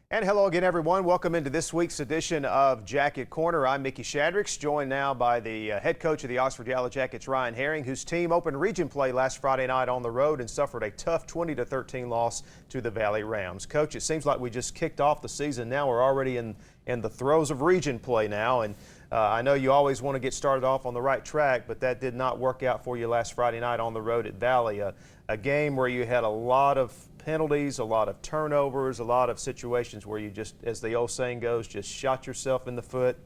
And hello again, everyone. Welcome into this week's edition of Jacket Corner. I'm Mickey Shadricks, joined now by the head coach of the Oxford Yellow Jackets, Ryan Herring, whose team opened region play last Friday night on the road and suffered a tough 20-13 loss to the Valley Rams. Coach, it seems like we just kicked off the season. Now we're already in the throes of region play now, and I know you always want to get started off on the right track, but that did not work out for you last Friday night on the road at Valley. A game where you had a lot of penalties, a lot of turnovers, a lot of situations where you just, as the old saying goes, just shot yourself in the foot.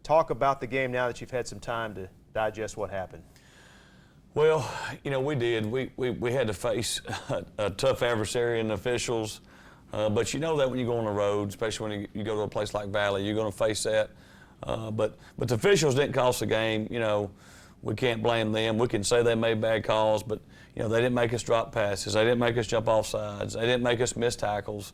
Talk about the game now that you've had some time to digest what happened. Well, you know, we did. We had to face a tough adversary in the officials, but you know that when you go on the road, especially when you go to a place like Valley, you're going to face that. But the officials didn't cost the game. You know, we can't blame them. We can say they made bad calls, but you know, they didn't make us drop passes. They didn't make us jump off sides. They didn't make us miss tackles.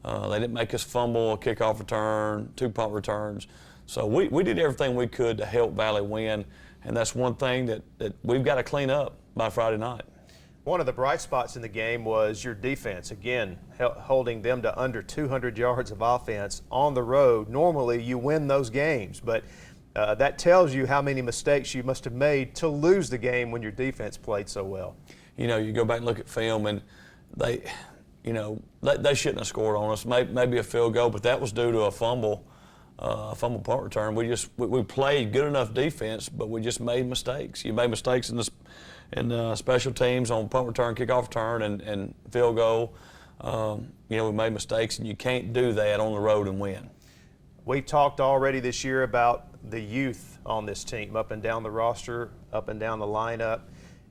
They didn't make us fumble a kickoff return, 2 punt returns. So we did everything we could to help Valley win, and that's one thing that we've got to clean up by Friday night. One of the bright spots in the game was your defense, again, holding them to under 200 yards of offense on the road. Normally, you win those games, but that tells you how many mistakes you must have made to lose the game when your defense played so well. You know, you go back and look at film, and they shouldn't have scored on us. Maybe a field goal, but that was due to a fumble punt return. We played good enough defense, but we just made mistakes. You made mistakes in the special teams on punt return, kickoff return, and field goal. You know, we made mistakes, and you can't do that on the road and win. We talked already this year about the youth on this team, up and down the roster, up and down the lineup.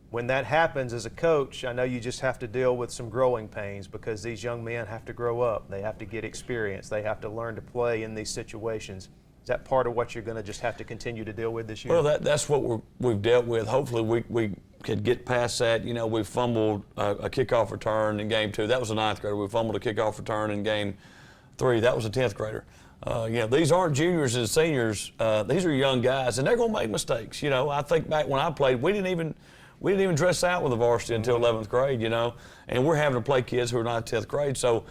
When that happens as a coach, I know you just have to deal with some growing pains because these young men have to grow up. They have to get experience. They have to learn to play in these situations. Is that part of what you're going to just have to continue to deal with this year? Well, that's what we've dealt with. Hopefully we could get past that. You know, we fumbled a kickoff return in game 2. That was a 9th grader. We fumbled a kickoff return in game 3. That was a 10th grader. You know, these aren't juniors and seniors. These are young guys, and they're going to make mistakes. You know, I think back when I played, we didn't even dress out with the varsity until 11th grade, you know, and we're having to play kids who are not 10th grade, so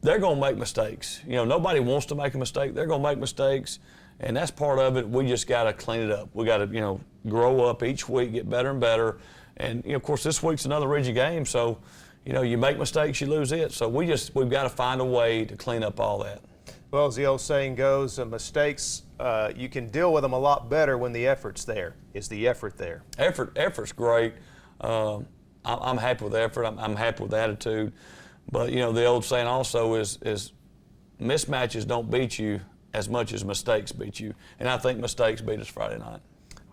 they're going to make mistakes. You know, nobody wants to make a mistake. They're going to make mistakes, and that's part of it. We just got to clean it up. We got to, you know, grow up each week, get better and better, and, you know, of course, this week's another region game, so, you know, you make mistakes, you lose it, so we've got to find a way to clean up all that. Well, as the old saying goes, mistakes, you can deal with them a lot better when the effort's there. Is the effort there? Effort's great. I'm happy with the effort. I'm happy with the attitude. But, you know, the old saying also is mismatches don't beat you as much as mistakes beat you. And I think mistakes beat us Friday night.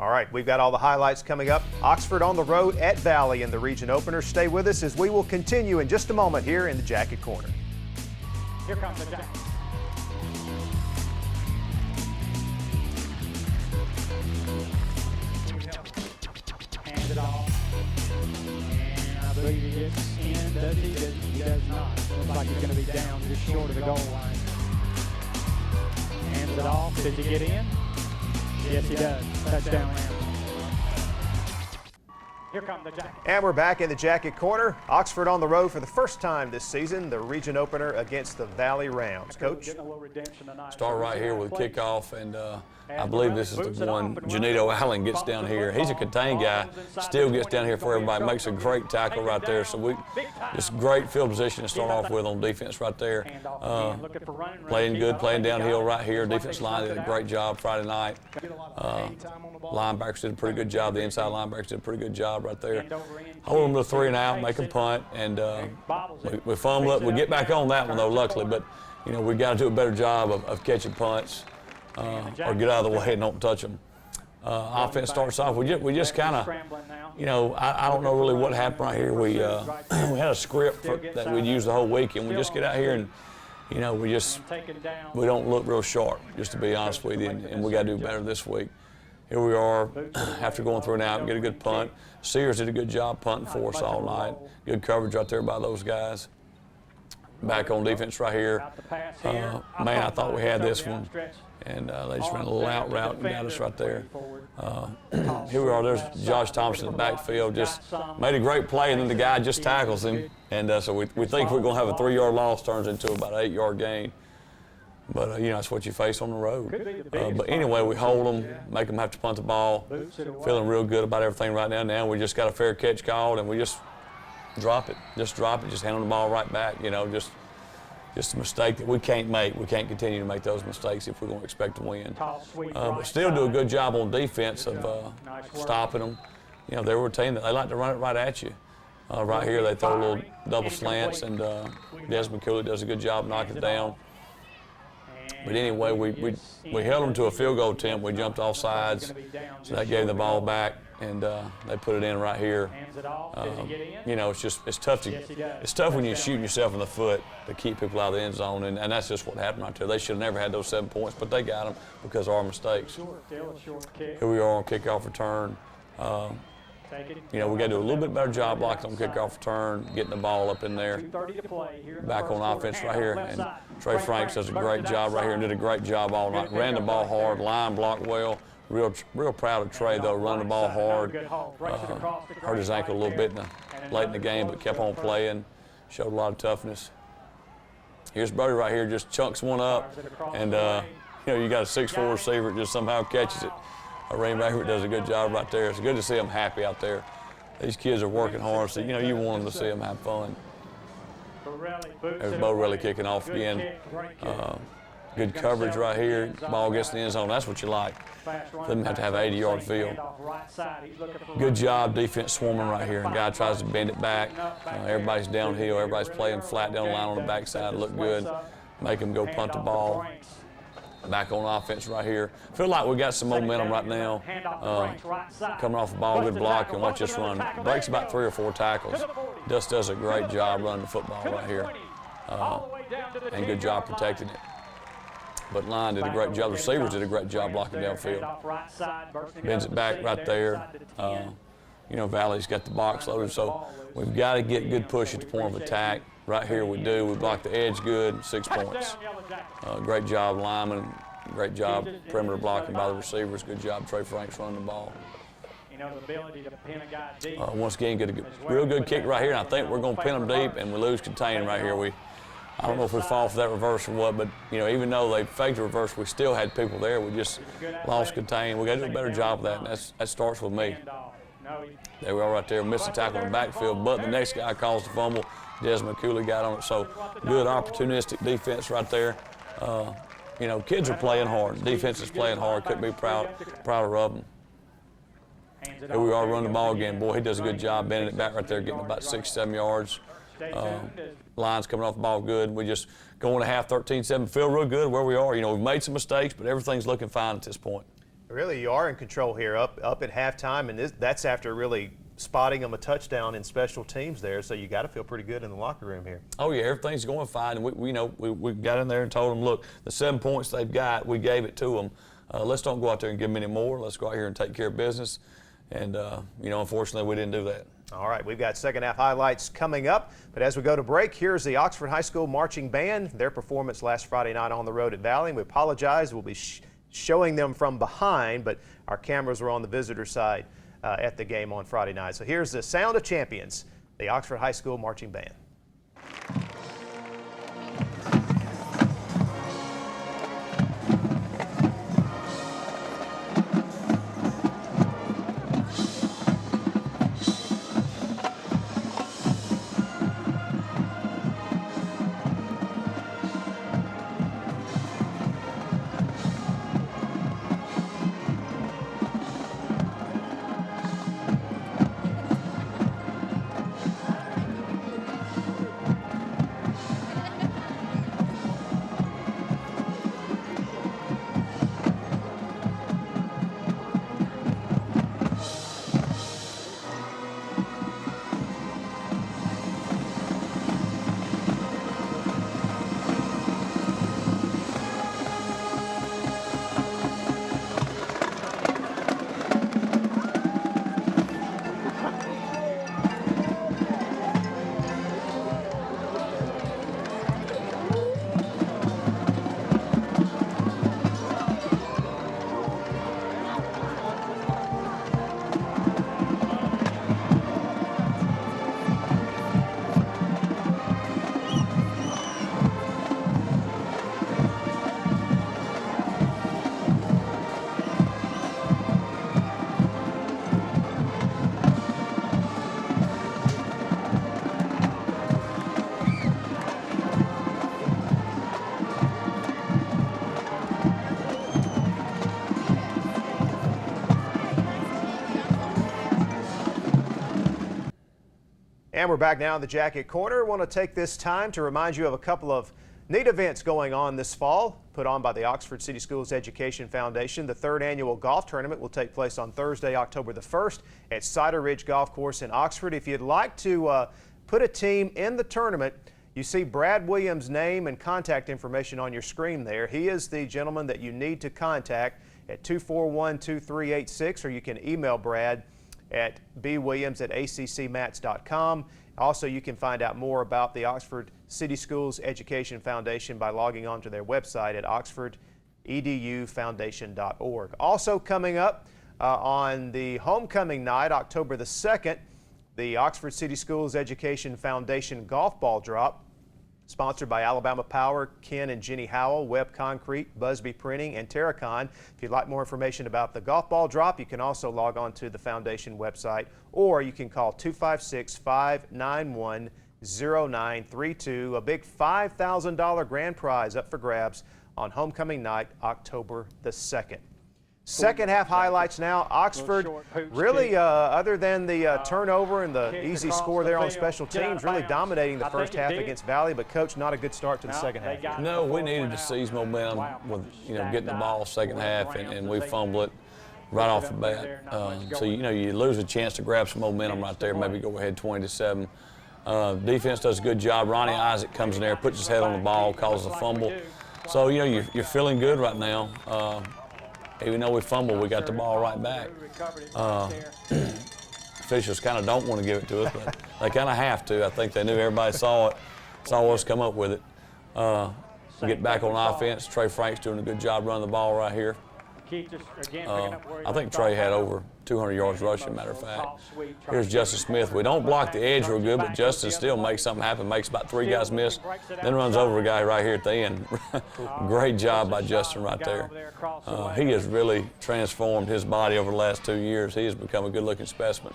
All right, we've got all the highlights coming up. Oxford on the road at Valley in the region opener. Stay with us as we will continue in just a moment here in the Jacket Corner. Here comes the Jacket. Hands it off. And I believe he gets in. Does he? He does not. Looks like he's going to be down just short of the goal line. Hands it off. Did he get in? Yes, he does. Touchdown, Rams. Here comes the Jacket. And we're back in the Jacket Corner. Oxford on the road for the first time this season, the region opener against the Valley Rams. Coach? Start right here with kickoff, and I believe this is the one Janito Allen gets down here. He's a contained guy, still gets down here for everybody, makes a great tackle right there. So just great field position to start off with on defense right there. Playing good, playing downhill right here. Defense line did a great job Friday night. Linebackers did a pretty good job. The inside linebackers did a pretty good job right there. Hold them to 3 and out, make a punt, and we fumble it. We get back on that one though, luckily, but you know, we got to do a better job of catching punts or get out of the way and don't touch them. Offense starts off. We just kind of, you know, I don't know really what happened right here. We had a script that we'd use the whole week, and we just get out here and, you know, we don't look real sharp, just to be honest with you, and we got to do better this week. Here we are after going through and out and get a good punt. Sears did a good job punting for us all night. Good coverage right there by those guys. Back on defense right here. Man, I thought we had this one. And they just ran a little out route and got us right there. Here we are. There's Josh Thompson in the backfield. Just made a great play, and then the guy just tackles him. And so we think we're going to have a 3-yard loss, turns into about an 8-yard gain. But, you know, that's what you face on the road. Could be the biggest But anyway, we hold them, make them have to punt the ball. Feeling real good about everything right now. Now we just got a fair catch called, and we just drop it. Just drop it, just hand them the ball right back. You know, just a mistake that we can't make. We can't continue to make those mistakes if we're going to expect to win. But still do a good job on defense of stopping them. You know, they were a team that they like to run it right at you. Right here, they throw a little double slants, and Desmond Cooley does a good job knocking it down. But anyway, we held them to a field goal attempt. We jumped off sides, so that gave the ball back, and they put it in right here. You know, it's tough when you're shooting yourself in the foot to keep people out of the end zone, and that's just what happened right there. They should have never had those 7 points, but they got them because of our mistakes. Here we are on kickoff return. You know, we got to do a little bit better job blocking on kickoff return, getting the ball up in there. Back on offense right here, and Trey Franks does a great job right here and did a great job all night. Ran the ball hard, line blocked well. Real proud of Trey though, running the ball hard. Hurt his ankle a little bit late in the game, but kept on playing. Showed a lot of toughness. Here's Brody right here, just chunks one up, and you know, you got a 6'4" receiver that just somehow catches it. Rain Baker does a good job right there. It's good to see them happy out there. These kids are working hard, so you know you want them to see them have fun. There's Bo really kicking off again. Good coverage right here. Ball gets in the end zone. That's what you like. Them have to have an 80-yard field. Good job, defense swarming right here. And guy tries to bend it back. Everybody's downhill. Everybody's playing flat down the line on the backside. Look good. Make them go punt the ball. Back on offense right here. Feel like we got some momentum right now. Coming off a ball, good block, and watch this run. Breaks about 3 or 4 tackles. Just does a great job running the football right here. And good job protecting it. But line did a great job. The receivers did a great job blocking downfield. Bends it back right there. You know, Valley's got the box loaded, so we've got to get good push at the point of attack. Right here we do. We block the edge good, 6 points. Great job, lineman. Great job, perimeter blocking by the receivers. Good job, Trey Franks running the ball. Once again, get a real good kick right here, and I think we're going to pin them deep, and we lose contain right here. I don't know if we fall for that reverse or what, but you know, even though they faked the reverse, we still had people there. We just lost contain. We got to do a better job of that, and that starts with me. There we are right there, missed a tackle in the backfield, but the next guy calls the fumble. Desmond Cooley got on it, so good opportunistic defense right there. You know, kids are playing hard. Defense is playing hard. Couldn't be prouder of them. Here we are running the ball again. Boy, he does a good job bending it back right there, getting about 6, 7 yards. Line's coming off the ball good. We just going to half 13-7. Feel real good where we are. You know, we've made some mistakes, but everything's looking fine at this point. Really, you are in control here up at halftime, and that's after really spotting them a touchdown in special teams there. So you got to feel pretty good in the locker room here. Oh yeah, everything's going fine. And we got in there and told them, look, the 7 points they've got, we gave it to them. Let's don't go out there and give them any more. Let's go out here and take care of business. And you know, unfortunately, we didn't do that. All right, we've got second half highlights coming up. But as we go to break, here's the Oxford High School Marching Band. Their performance last Friday night on the road at Valley. We apologize. We'll be showing them from behind, but our cameras were on the visitor side at the game on Friday night. So here's the Sound of Champions, the Oxford High School Marching Band. And we're back now in the Jacket Corner. Want to take this time to remind you of a couple of neat events going on this fall, put on by the Oxford City Schools Education Foundation. The 3rd annual golf tournament will take place on Thursday, October the 1st at Cider Ridge Golf Course in Oxford. If you'd like to put a team in the tournament, you see Brad Williams' name and contact information on your screen there. He is the gentleman that you need to contact at 241-2386, or you can email Brad at bwilliams@accmats.com. Also, you can find out more about the Oxford City Schools Education Foundation by logging on to their website at oxfordedufoundation.org. Also coming up on the homecoming night, October the 2nd, the Oxford City Schools Education Foundation golf ball drop, sponsored by Alabama Power, Ken and Jenny Howell, Webb Concrete, Busby Printing, and Terracon. If you'd like more information about the golf ball drop, you can also log on to the foundation website, or you can call 256-591-0932. A big $5,000 grand prize up for grabs on homecoming night, October the 2nd. Second half highlights now. Oxford really, other than the turnover and the easy score there on special teams, really dominating the first half against Valley, but Coach, not a good start to the second half. No, we needed to seize momentum with, getting the ball second half, and we fumbled it right off the bat. So, you lose a chance to grab some momentum right there, maybe go ahead 20-7. Defense does a good job. Ronnie Isaac comes in there, puts his head on the ball, causes a fumble. So, you're feeling good right now. Even though we fumbled, we got the ball right back. Officials kind of don't want to give it to us, but they kind of have to. I think they knew everybody saw us come up with it. We get back on offense. Trey Frank's doing a good job running the ball right here. I think Trey had over 200 yards rushing, matter of fact. Here's Justin Smith. We don't block the edge real good, but Justin still makes something happen, makes about 3 guys miss, then runs over a guy right here at the end. Great job by Justin right there. He has really transformed his body over the last 2 years. He has become a good-looking specimen.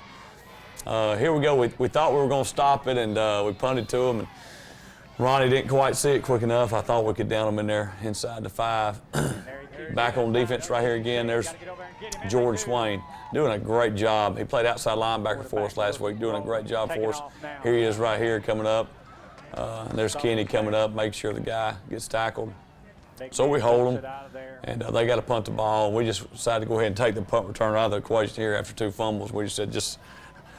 Here we go. We thought we were going to stop it, and we punted to him. And Ronnie didn't quite see it quick enough. I thought we could down him in there inside the 5. Back on defense right here again. There's Jordan Swain doing a great job. He played outside linebacker for us last week, doing a great job for us. Here he is right here coming up. And there's Kenny coming up, make sure the guy gets tackled. So we hold them, and they got to punt the ball. We just decided to go ahead and take the punt return out of the equation here after 2 fumbles. We just said,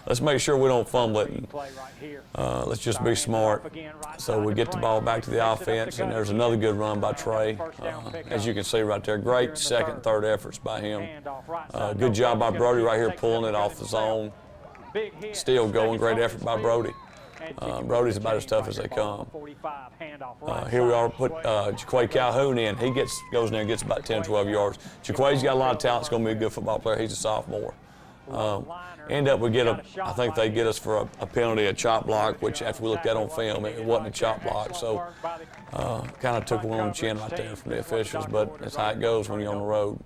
let's make sure we don't fumble it, and let's just be smart. So we get the ball back to the offense, and there's another good run by Trey. As you can see right there, great second, third efforts by him. Good job by Brody right here pulling it off the zone. Still going, great effort by Brody. Brody's about as tough as they come. Here we are, put Jaquay Calhoun in. He goes in there and gets about 10, 12 yards. Jaquay's got a lot of talent. He's going to be a good football player. He's a sophomore. End up, I think they get us for a penalty, a chop block, which after we looked at on film, it wasn't a chop block. So kind of took one on the chin right there from the officials, but that's how it goes when you're on the road.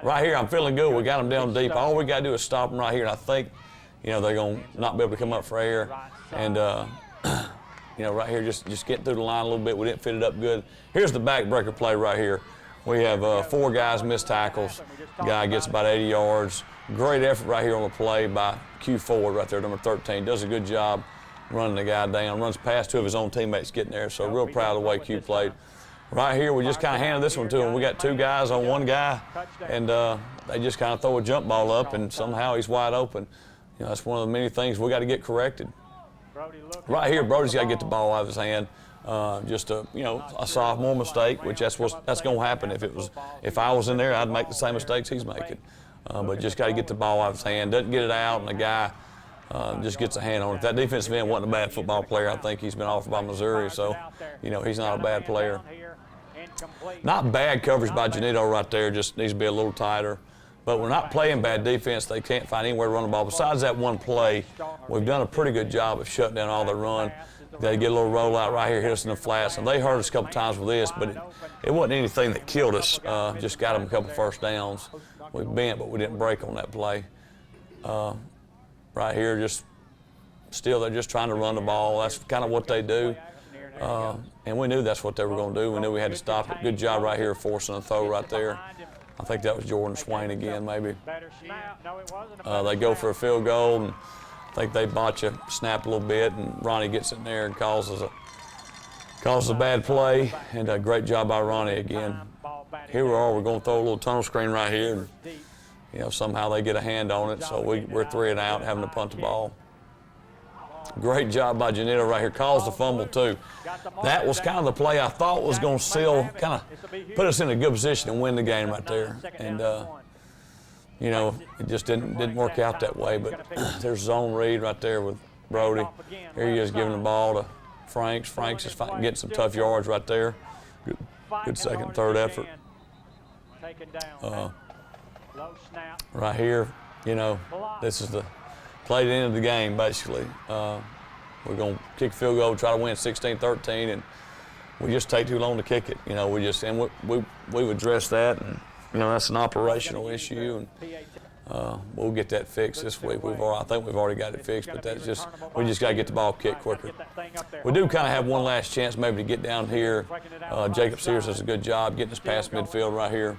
Right here, I'm feeling good. We got them down deep. All we got to do is stop them right here, and I think, they're going to not be able to come up for air. And, right here, just getting through the line a little bit. We didn't fit it up good. Here's the backbreaker play right here. We have 4 guys miss tackles. Guy gets about 80 yards. Great effort right here on the play by Q Ford right there, number 13. Does a good job running the guy down. Runs past 2 of his own teammates getting there, so real proud of the way Q played. Right here, we just kind of handed this one to him. We got 2 guys on 1 guy, and they just kind of throw a jump ball up, and somehow he's wide open. That's one of the many things we got to get corrected. Right here, Brody's got to get the ball out of his hand. Just a sophomore mistake, which that's going to happen. If I was in there, I'd make the same mistakes he's making. But just got to get the ball out of his hand. Doesn't get it out, and the guy just gets a hand on it. If that defensive end wasn't a bad football player, I think he's been offered by Missouri. So, he's not a bad player. Not bad coverage by Janito right there. Just needs to be a little tighter. But we're not playing bad defense. They can't find anywhere to run the ball. Besides that one play, we've done a pretty good job of shutting down all their run. They get a little rollout right here, hit us in the flats, and they hurt us a couple times with this, but it wasn't anything that killed us. Just got them a couple first downs. We bent, but we didn't break on that play. Right here, they're just trying to run the ball. That's kind of what they do. And we knew that's what they were going to do. We knew we had to stop it. Good job right here forcing a throw right there. I think that was Jordan Swain again, maybe. They go for a field goal, and think they botch a snap a little bit, and Ronnie gets in there and causes a bad play, and a great job by Ronnie again. Here we are, we're going to throw a little tunnel screen right here, and somehow they get a hand on it, so we're 3 and out, having to punt the ball. Great job by Janito right here, calls the fumble too. That was kind of the play I thought was going to seal, kind of put us in a good position and win the game right there. And it just didn't work out that way, but there's zone read right there with Brody. Here he is giving the ball to Franks. Franks is getting some tough yards right there. Good second, third effort. Right here, this is the play to the end of the game, basically. We're going to kick a field goal, try to win 16-13, and we just take too long to kick it. We've addressed that, and that's an operational issue, and we'll get that fixed this week. I think we've already got it fixed, but we just got to get the ball kicked quicker. We do kind of have one last chance maybe to get down here. Jacob Sears does a good job getting us past midfield right here.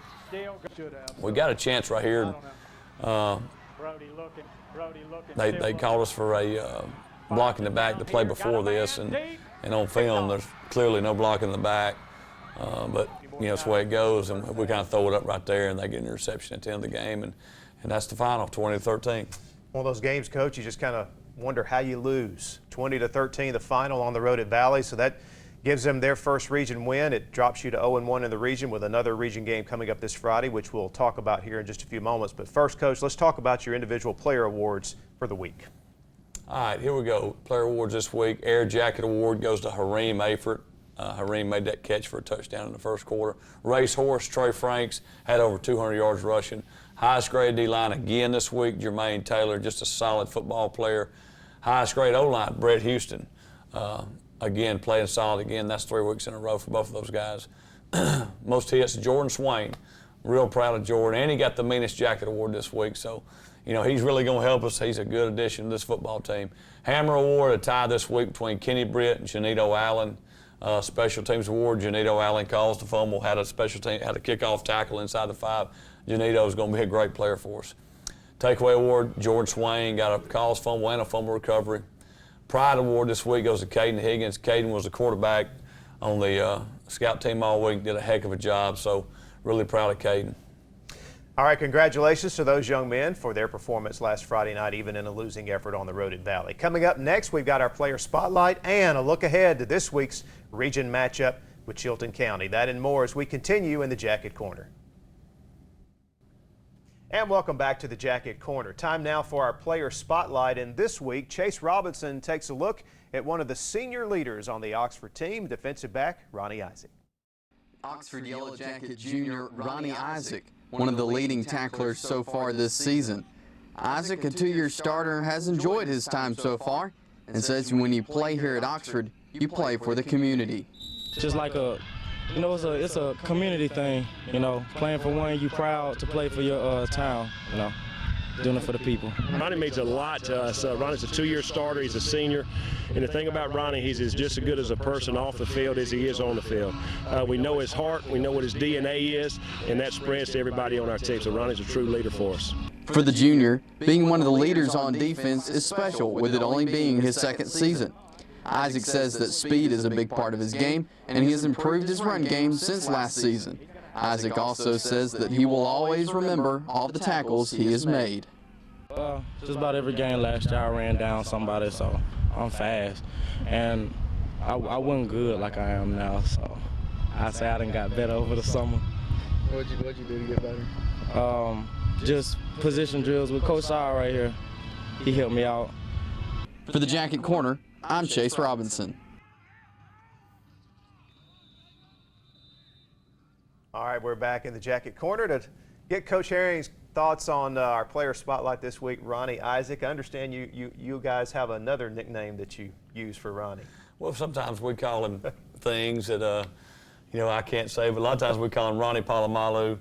We got a chance right here. They called us for a block in the back the play before this, and on film there's clearly no block in the back, but it's the way it goes, and we kind of throw it up right there, and they get an interception at the end of the game, and that's the final, 20-13. One of those games, Coach, you just kind of wonder how you lose. 20-13, the final on the road at Valley, so that gives them their first region win. It drops you to 0-1 in the region with another region game coming up this Friday, which we'll talk about here in just a few moments. But first, Coach, let's talk about your individual player awards for the week. All right, here we go. Player awards this week. Air Jacket Award goes to Hareem Afert. Hareem made that catch for a touchdown in the first quarter. Racehorse, Trey Franks had over 200 yards rushing. Highest grade D-line again this week, Jermaine Taylor, just a solid football player. Highest grade O-line, Brett Houston. Again, playing solid again. That's 3 weeks in a row for both of those guys. Most hits, Jordan Swain. Real proud of Jordan. And he got the Meanest Jacket Award this week. So, he's really going to help us. He's a good addition to this football team. Hammer Award, a tie this week between Kenny Britt and Janito Allen. Special Teams Award, Janito Allen calls the fumble, had a kickoff tackle inside the 5. Janito's going to be a great player for us. Takeaway Award, Jordan Swain got a calls fumble and a fumble recovery. Pride Award this week goes to Caden Higgins. Caden was the quarterback on the scout team all week, did a heck of a job, so really proud of Caden. All right, congratulations to those young men for their performance last Friday night, even in a losing effort on the road at Valley. Coming up next, we've got our player spotlight and a look ahead to this week's region matchup with Chilton County. That and more as we continue in the Jacket Corner. And welcome back to the Jacket Corner. Time now for our player spotlight, and this week Chase Robinson takes a look at one of the senior leaders on the Oxford team, defensive back Ronnie Isaac. Oxford Yellow Jacket junior Ronnie Isaac, one of the leading tacklers so far this season. Isaac, a 2-year starter, has enjoyed his time so far and says when you play here at Oxford, you play for the community. Just like it's a community thing, playing for one, you proud to play for your town, doing it for the people. Ronnie means a lot to us. Ronnie's a 2-year starter, he's a senior, and the thing about Ronnie, he's just as good as a person off the field as he is on the field. We know his heart, we know what his DNA is, and that spreads to everybody on our team, so Ronnie's a true leader for us. For the junior, being one of the leaders on defense is special, with it only being his second season. Isaac says that speed is a big part of his game, and he has improved his run game since last season. Isaac also says that he will always remember all the tackles he has made. Just about every game last year I ran down somebody, so I'm fast. And I wasn't good like I am now, so I say I done got better over the summer. What'd you do to get better? Just position drills with Coach Saar right here. He helped me out. For the Jacket Corner, I'm Chase Robinson. All right, we're back in the Jacket Corner to get Coach Herring's thoughts on our player spotlight this week, Ronnie Isaac. I understand you guys have another nickname that you use for Ronnie. Well, sometimes we call him things that, I can't say, but a lot of times we call him Ronnie Palomalu.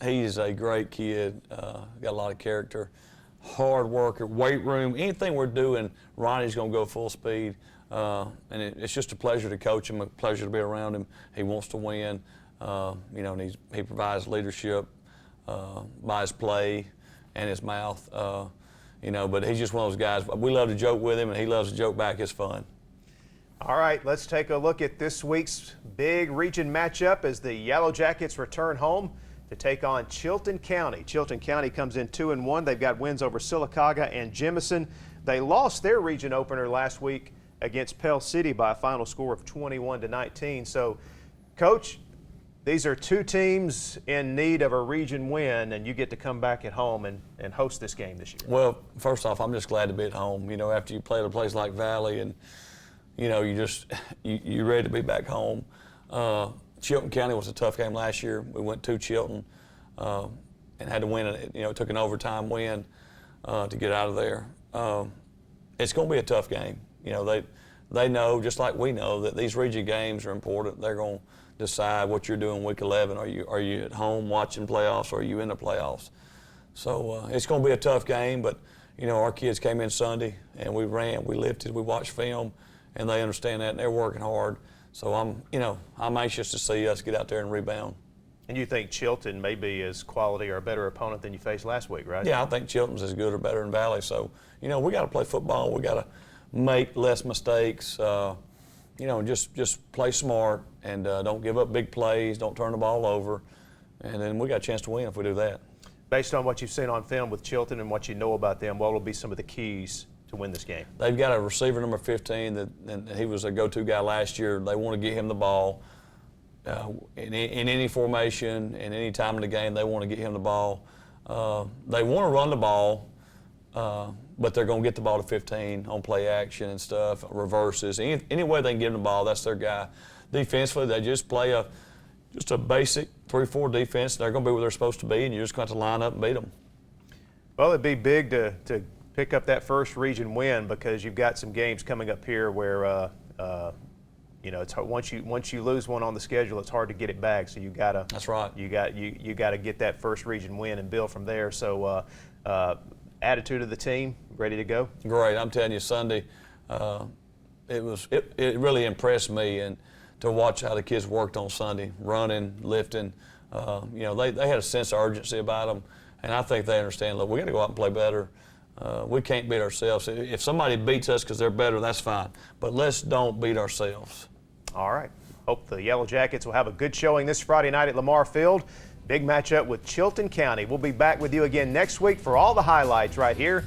He's a great kid, got a lot of character, hard worker, weight room, anything we're doing, Ronnie's going to go full speed. And it's just a pleasure to coach him, a pleasure to be around him. He wants to win, and he provides leadership by his play and his mouth. you know, but he's just one of those guys. We love to joke with him, and he loves to joke back. It's fun. All right, let's take a look at this week's big region matchup as the Yellow Jackets return home to take on Chilton County. Chilton County comes in 2-1. They've got wins over Sylacauga and Jemison. They lost their region opener last week against Pell City by a final score of 21-19. So, Coach, these are two teams in need of a region win, and you get to come back at home and host this game this year. Well, first off, I'm just glad to be at home. You know, after you play at a place like Valley and, you know, you're ready to be back home. Chilton County was a tough game last year. We went to Chilton and had to win it. You know, it took an overtime win to get out of there. It's going to be a tough game. You know, they know, just like we know, that these region games are important. They're going to decide what you're doing week 11. Are you at home watching playoffs, or are you in the playoffs? So it's going to be a tough game, but, you know, our kids came in Sunday and we ran, we lifted, we watched film, and they understand that, and they're working hard. So I'm anxious to see us get out there and rebound. And you think Chilton may be as quality or a better opponent than you faced last week, right? Yeah, I think Chilton's as good or better than Valley. So, you know, we got to play football. We got to make less mistakes. You know, just play smart and don't give up big plays. Don't turn the ball over, and then we got a chance to win if we do that. Based on what you've seen on film with Chilton and what you know about them, what will be some of the keys to win this game? They've got a receiver number 15 and he was a go-to guy last year. They want to get him the ball in any formation, in any time in the game. They want to get him the ball. They want to run the ball, but they're going to get the ball to 15 on play action and stuff, reverses. Any way they can get him the ball, that's their guy. Defensively, they just play just a basic 3-4 defense. They're going to be where they're supposed to be, and you're just going to have to line up and beat them. Well, it'd be big to pick up that first region win, because you've got some games coming up here where you know, it's hard. Once you lose one on the schedule, it's hard to get it back. So you gotta. That's right. You gotta get that first region win and build from there. So attitude of the team, ready to go. Great. I'm telling you, Sunday, it really impressed me, and to watch how the kids worked on Sunday, running, lifting. You know, they had a sense of urgency about them, and I think they understand. Look, we got to go out and play better. We can't beat ourselves. If somebody beats us because they're better, that's fine. But let's don't beat ourselves. All right. Hope the Yellow Jackets will have a good showing this Friday night at Lamar Field. Big matchup with Chilton County. We'll be back with you again next week for all the highlights right here,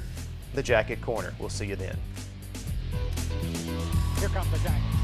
the Jacket Corner. We'll see you then. Here comes the Jackets.